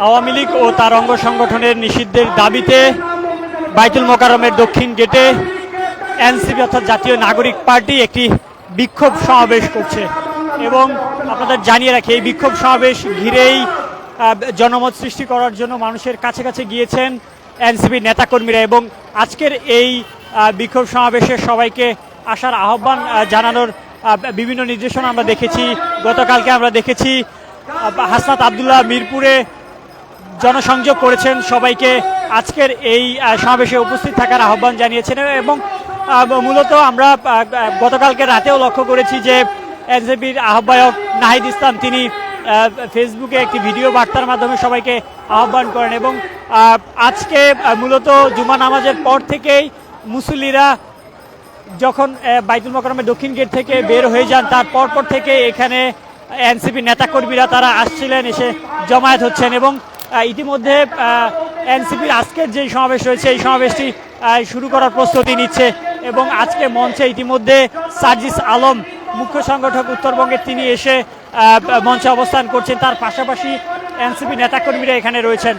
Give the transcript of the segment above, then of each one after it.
আওয়ামী লীগ ও তার অঙ্গ সংগঠনের নিষিদ্ধের দাবিতে বাইতুল মোকাররমের দক্ষিণ গেটে এনসিপি অর্থাৎ জাতীয় নাগরিক পার্টি একটি বিক্ষোভ সমাবেশ করছে এবং আপনাদের জানিয়ে রাখি এই বিক্ষোভ সমাবেশ ঘিরেই জনমত সৃষ্টি করার জন্য মানুষের কাছে কাছে গিয়েছেন এনসিপি নেতাকর্মীরা এবং আজকের এই বিক্ষোভ সমাবেশে সবাইকে আসার আহ্বান জানানোর বিভিন্ন নির্দেশনা আমরা দেখেছি। গতকালকে আমরা দেখেছি হাসনাত আবদুল্লাহ মিরপুরে জনসংযোগ করেছেন, সবাইকে আজকের এই সমাবেশে উপস্থিত থাকার আহ্বান জানিয়েছেন এবং মূলত আমরা গতকালকে রাতেও লক্ষ্য করেছি যে এনসিপির আহ্বায়ক নাহিদ ইসলাম তিনি ফেসবুকে একটি ভিডিও বার্তার মাধ্যমে সবাইকে আহ্বান করেন এবং আজকে মূলত জুমা নামাজের পর থেকেই মুসল্লিরা যখন বাইতুল মোকাররমের দক্ষিণ গেট থেকে বের হয়ে যান তার পরপর থেকে এখানে এনসিপি নেতাকর্মীরা তারা আসছিলেন, এসে জমায়েত হচ্ছেন এবং ইতিমধ্যে এনসিপির আজকের যে সমাবেশ রয়েছে এই সমাবেশটি শুরু করার প্রস্তুতি নিচ্ছে এবং আজকে মঞ্চে ইতিমধ্যে সার্জিস আলম মুখ্য সংগঠক উত্তরবঙ্গের তিনি এসে মঞ্চে অবস্থান করছেন, তার পাশাপাশি এনসিপি নেতাকর্মীরা এখানে রয়েছেন।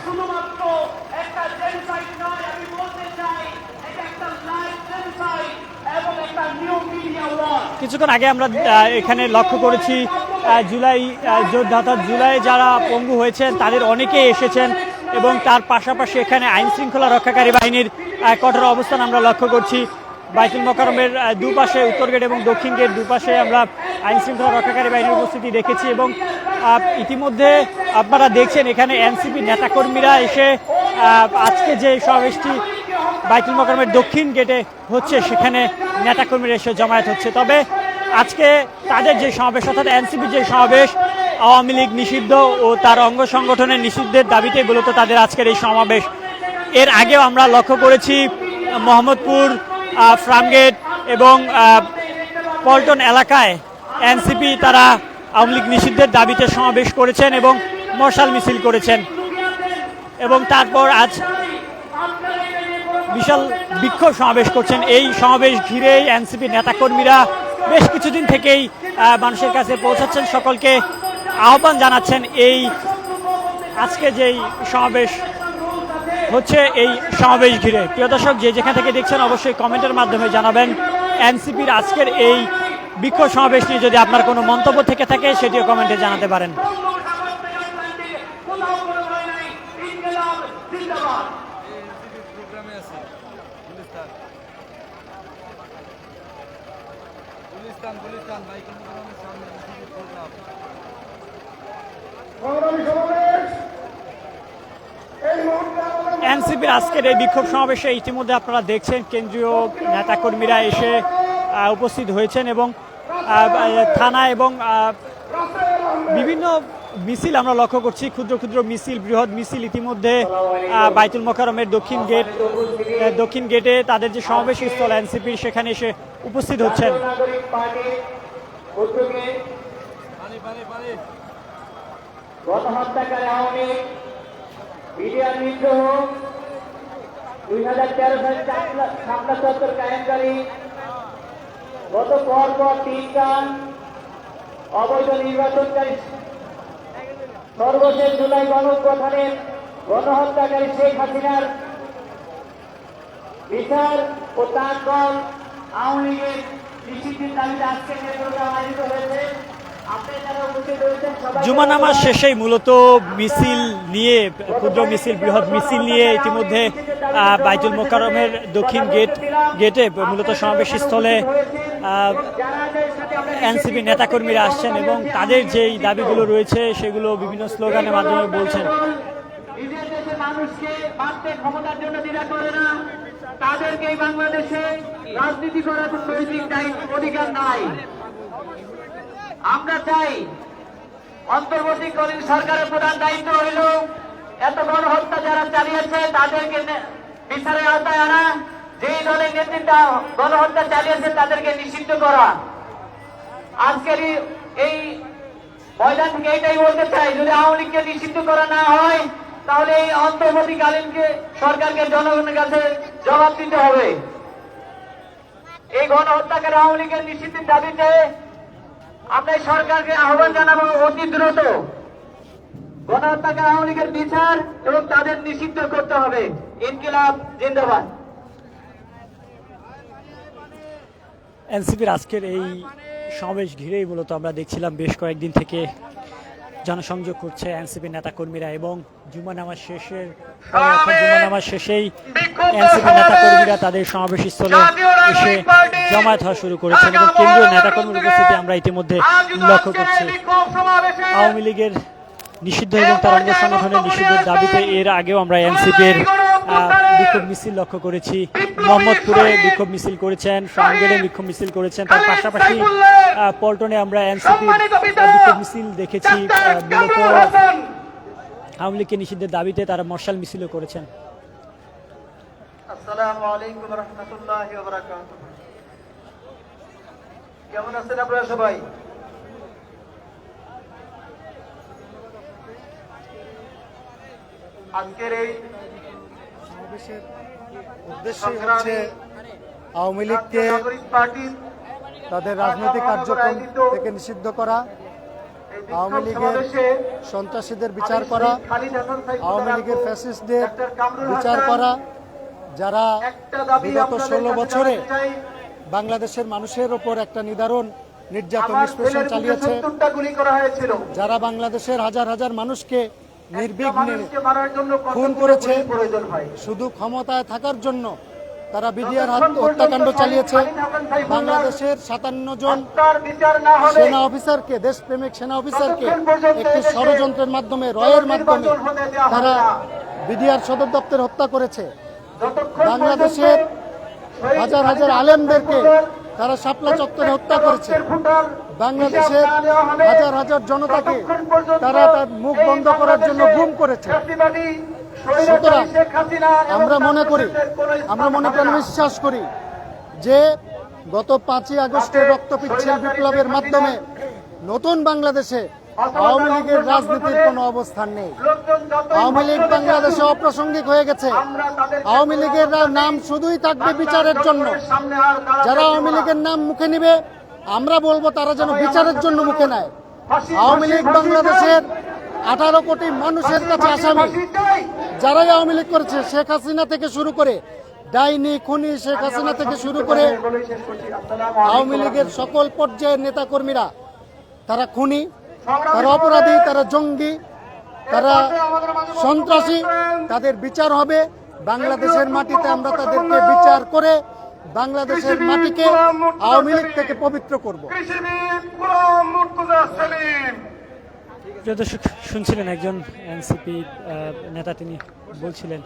কিছুক্ষণ আগে আমরা এখানে লক্ষ্য করেছি জুলাই যোদ্ধা অর্থাৎ জুলাই যারা পঙ্গু হয়েছেন তাদের অনেকেই এসেছেন এবং তার পাশাপাশি এখানে আইন শৃঙ্খলা রক্ষাকারী বাহিনীর কঠোর অবস্থান আমরা লক্ষ্য করছি। বাইতুল মোকাররমের দুপাশে উত্তর গেট এবং দক্ষিণ গেট দুপাশে আমরা আইন শৃঙ্খলা রক্ষাকারী বাহিনীর উপস্থিতি দেখেছি এবং ইতিমধ্যে আপনারা দেখছেন এখানে এনসিপি নেতাকর্মীরা এসে আজকে যে সমাবেশটি বাইতুল মোকাররমের দক্ষিণ গেটে হচ্ছে সেখানে নেতাকর্মীরা এসে জমায়েত হচ্ছে। তবে আজকে তাদের যে সমাবেশ অর্থাৎ এনসিপির যে সমাবেশ আওয়ামী লীগ নিষিদ্ধ ও তার অঙ্গ সংগঠনের নিষিদ্ধের দাবিতে মূলত তাদের আজকের এই সমাবেশ। এর আগেও আমরা লক্ষ্য করেছি মোহাম্মদপুর, ফার্মগেট এবং পল্টন এলাকায় এনসিপি তারা আওয়ামী লীগ নিষিদ্ধের দাবিতে সমাবেশ করেছেন এবং মশাল মিছিল করেছেন এবং তারপর আজ বিশাল বিক্ষোভ সমাবেশ করছেন। এই সমাবেশ ঘিরেই এনসিপি নেতাকর্মীরা বেশ কিছুদিন থেকেই মানুষের কাছে পৌঁছাচ্ছেন, সকলকে আহ্বান জানাচ্ছেন এই আজকে যেই সমাবেশ হচ্ছে এই সমাবেশ ঘিরে। প্রিয় দর্শক, যে যেখান থেকে দেখছেন অবশ্যই কমেন্টের মাধ্যমে জানাবেন এনসিপির আজকের এই বিক্ষোভ সমাবেশ নিয়ে যদি আপনার কোনো মন্তব্য থেকে থাকে সেটিও কমেন্টে জানাতে পারেন। এনসিপির আজকের এই বিক্ষোভ সমাবেশে ইতিমধ্যে আপনারা দেখছেন কেন্দ্রীয় নেতাকর্মীরা এসে উপস্থিত হয়েছেন এবং থানা এবং বিভিন্ন মিছিল আমরা লক্ষ্য করছি, ক্ষুদ্র ক্ষুদ্র মিছিল, বৃহৎ মিছিল ইতিমধ্যে বাইতুল মোকাররমের দক্ষিণ গেটে তাদের যে সমাবেশ স্থল এনসিপির সেখানে এসে উপস্থিত হচ্ছেন। গণহত্যাকারী আওয়ামী বিডিআর বিদ্রোহ 2013 সালে শাপলা চত্বর কায়েমকারী গত পরপর 3 অবৈধ নির্বাচনকারী সর্বশেষ জুলাই গণঅভ্যুত্থানের গণহত্যাকারী শেখ হাসিনার বিচার ও তার দল আওয়ামী লীগের নিষিদ্ধের দাবিতে আজকে যে প্রোগ্রাম আয়োজিত হয়েছে। জুমা নামাজ শেষেই মূলত মিছিল নিয়ে ক্ষুদ্র মিছিল, বৃহৎ মিছিল নিয়ে ইতিমধ্যে বাইতুল মোকাররমের দক্ষিণ গেটে মূলত সমাবেশ স্থলে এনসিপি নেতাকর্মীরা আসছেন এবং তাদের যেই দাবিগুলো রয়েছে সেগুলো বিভিন্ন স্লোগানের মাধ্যমে বলছেন। তাদেরকে বাংলাদেশে রাজনীতি করার নৈতিক অধিকার নাই। আমরা চাই অন্তর্বর্তীকালীন সরকারের প্রধান দায়িত্ব হইল এত গণহত্যা যারা চালিয়েছে তাদেরকে বিচারের আওতায় আনা, যেই দলের নেতৃত্ব গণহত্যা চালিয়েছে তাদেরকে নিষিদ্ধ করা। আজকের এই ময়দান থেকে এটাই বলতে চাই, যদি আওয়ামী লীগকে নিষিদ্ধ করা না হয় তাহলে এই অন্তর্বর্তীকালীন সরকারকে জনগণের কাছে জবাব দিতে হবে। এই গণহত্যাকারী আওয়ামী লীগের নিষিদ্ধের দাবিতে আমরা সরকারকে আহ্বান জানাবো অতি দ্রুত গণহত্যাকারী আওয়ামী লীগের বিচার এবং তাদের নিষিদ্ধ করতে হবে। ইনকিলাব জিন্দাবাদ। এনসিপির আজকের এই সমাবেশ ঘিরেই মূলত আমরা দেখছিলাম বেশ কয়েকদিন থেকে জনসংযোগ করছে এনসিপি নেতাকর্মীরা এবং জুমা নামাজ শেষেই এনসিপি নেতাকর্মীরা তাদের সমাবেশস্থলে এসে জমায়েত হওয়া শুরু করেছেন এবং কেন্দ্রীয় নেতাকর্মীর উপস্থিতি আমরা ইতিমধ্যে লক্ষ্য করছি। আওয়ামী লীগের নিষিদ্ধ এবং তার অঙ্গ সংগঠনের নিষিদ্ধের দাবিতে এর আগেও আমরা এনসিপির বিক্ষোভ মিছিল লক্ষ্য করেছি। মোহাম্মদপুরে বিক্ষোভ মিছিল করেছেন, টাঙ্গাইলে বিক্ষোভ মিছিল করেছেন, তার পাশাপাশি পল্টনে আমরা এনসিপি বিক্ষোভ মিছিল দেখেছি। মূলত আওয়ামী লীগকে নিষিদ্ধের দাবিতে তারা মশাল মিছিলও করেছেন। আসসালামু আলাইকুম ওয়া রাহমাতুল্লাহি ওয়া বারাকাতুহু। কেমন আছেন আপনারা সবাই? আজকের এই সমাবেশের উদ্দেশ্য হচ্ছে আওয়ামী লীগকে তাদের রাজনৈতিক কার্যক্রম থেকে নিষিদ্ধ করা, আওয়ামী লীগের সন্ত্রাসীদের বিচার করা, আওয়ামী লীগের ফ্যাসিস্টদের বিচার করা, যারা বিগত 16 বছরে বাংলাদেশের মানুষের ওপর একটা নিদারুণ নির্যাতন নিষ্পেষণ চালিয়েছে, যারা বাংলাদেশের হাজার হাজার মানুষকে নির্বিঘ্নে খুন করেছে, শুধু ক্ষমতায় থাকার জন্য তারা বিডিআর হত্যাকাণ্ড চালিয়েছে। বাংলাদেশের 57 জন সেনা অফিসারকে, দেশপ্রেমিক সেনা অফিসারকে একটি ষড়যন্ত্রের মাধ্যমে, রয়ের মাধ্যমে তারা বিডিআর সদর দপ্তরে হত্যা করেছে। বাংলাদেশের হাজার হাজার আলেমদেরকে তারা শাপলা চত্বরে হত্যা করেছে। বাংলাদেশের হাজার হাজার জনতাকে তারা তার মুখ বন্ধ করার জন্য গুম করেছে। সুতরাং আমরা মনে প্রাণে বিশ্বাস করি যে গত 5ই আগস্টের রক্তপিচ্ছিল বিপ্লবের মাধ্যমে নতুন বাংলাদেশে আওয়ামী লীগের রাজনীতির কোনো অবস্থান নেই। আওয়ামী লীগ বাংলাদেশে অপ্রাসঙ্গিক হয়ে গেছে। আওয়ামী লীগের নাম শুধুই থাকবে বিচারের জন্য। যারা আওয়ামী লীগের নাম মুখে নিবে, আমরা বলবো তারা যেন বিচারের জন্য মুখে নেয়। আওয়ামী লীগ বাংলাদেশের 18 কোটি মানুষের কাছে আসামি। যারাই আওয়ামী লীগ করেছে, শেখ হাসিনা থেকে শুরু করে, ডাইনি খুনি শেখ হাসিনা থেকে শুরু করে আওয়ামী লীগের সকল পর্যায়ের নেতাকর্মীরা, তারা খুনি, তারা অপরাধী, তারা জঙ্গি, তারা সন্ত্রাসী। তাদের বিচার হবে বাংলাদেশের মাটিতে। আমরা তাদেরকে বিচার করে বাংলাদেশের মাটিকে আওয়ামী লীগ থেকে পবিত্র করব। প্রিয় দর্শক, শুনছিলেন একজন এনসিপি নেতা, তিনি বলছিলেন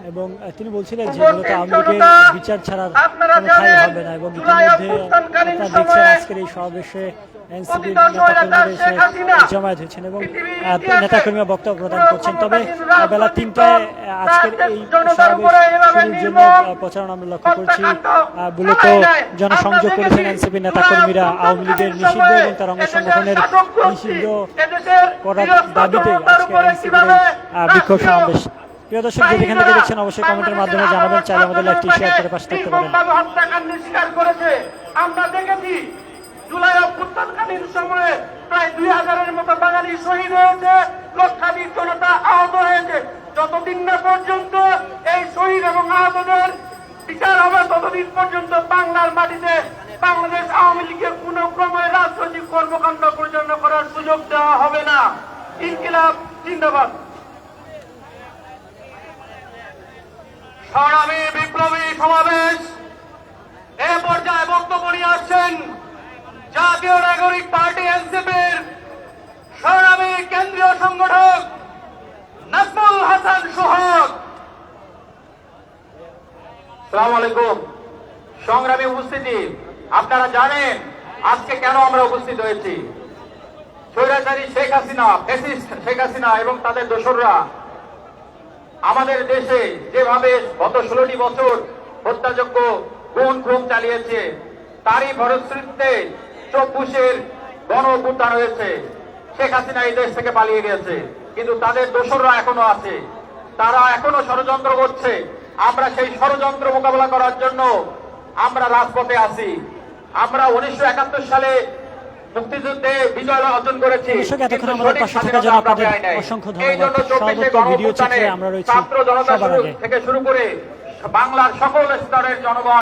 এবং তিনি বলছিলেন যে মূলত আওয়ামী লীগের বিচার ছাড়া কোনো ঠাঁই হবে না। এবং ইতিমধ্যে আপনারা দেখছেন আজকের এই সমাবেশে এনসিপির নেতাকর্মীরা এসে জমায়েত হয়েছেন এবং নেতাকর্মীরা বক্তব্য প্রদান করছেন। তবে বেলা 3টায় আজকের এই সমাবেশ শুরুর জন্য প্রচারণা আমরা লক্ষ্য করছি। মূলত জনসংযোগ করেছেন এনসিপির নেতাকর্মীরা আওয়ামী লীগের নিষিদ্ধ এবং তার অঙ্গ সংগঠনের নিষিদ্ধ করার দাবিতে আজকে এনসিপির বিক্ষোভ সমাবেশ। প্রিয় দর্শক, যদি এখান থেকে দেখছেন অবশ্যই কমেন্টের মাধ্যমে জানাবেন, চাইলে আমাদের লাইভটি শেয়ার করে পাশে থাকতে পারেন। আমরা দেখেছি জুলাই অভ্যুত্থানকালীন সময়ে প্রায় 2000-এর মতো বাঙালি শহীদ হয়েছে, লক্ষাধিক জনতা আহত হয়েছে। যতদিন না পর্যন্ত এই শহীদ এবং আহতদের বিচার হবে, ততদিন পর্যন্ত বাংলার মাটিতে বাংলাদেশ আওয়ামী লীগের কোনো ক্রমে রাজনৈতিক কর্মকাণ্ড পরিচালনা করার সুযোগ দেওয়া হবে না। ইনকিলাব জিন্দাবাদ। সংগ্রামী বিপ্লবী সমাবেশ এ পর্যায়ে বক্তব্য নিয়ে আসছেন জাতীয় নাগরিক পার্টি এনসিপির সংগ্রামী কেন্দ্রীয় সংগঠক নাজমুল হাসান সোহাগ। আসসালামু আলাইকুম। সংগ্রামী উপস্থিতি, আপনারা জানেন আজকে কেন আমরা উপস্থিত হয়েছি। স্বৈরাচারী শেখ হাসিনা, ফ্যাসিস্ট শেখ হাসিনা এবং তাদের দোসররা আমাদের দেশে যেভাবে গত 16টি বছর হত্যাযোগ্য খুন চালিয়েছে, তারই ফলশ্রুতিতে 24-এর গণ অভ্যুত্থান হয়েছে। শেখ হাসিনা এই দেশ থেকে পালিয়ে গেছে, কিন্তু তাদের দোসররা এখনো আছে, তারা এখনো ষড়যন্ত্র করছে। আমরা সেই ষড়যন্ত্র মোকাবেলা করার জন্য আমরা রাজপথে আছি। আমরা 1971 সালে মুক্তিযুদ্ধে বিজয় অর্জন করেছি। দর্শক, এতক্ষণ কিন্তু আমাদের সঠিক পাশে থাকার স্বাধীনতা জন্য আমরা আপনাদের পাই নাই। অসংখ্য এই ধন্যবাদ। জন্য 24শে সর্বত্র ভিডিও চিত্রে গণঅভ্যুত্থানে আমরা রয়েছি ছাত্র জনতা সবার আগে। থেকে শুরু করে বাংলার সকল স্তরের জনগণ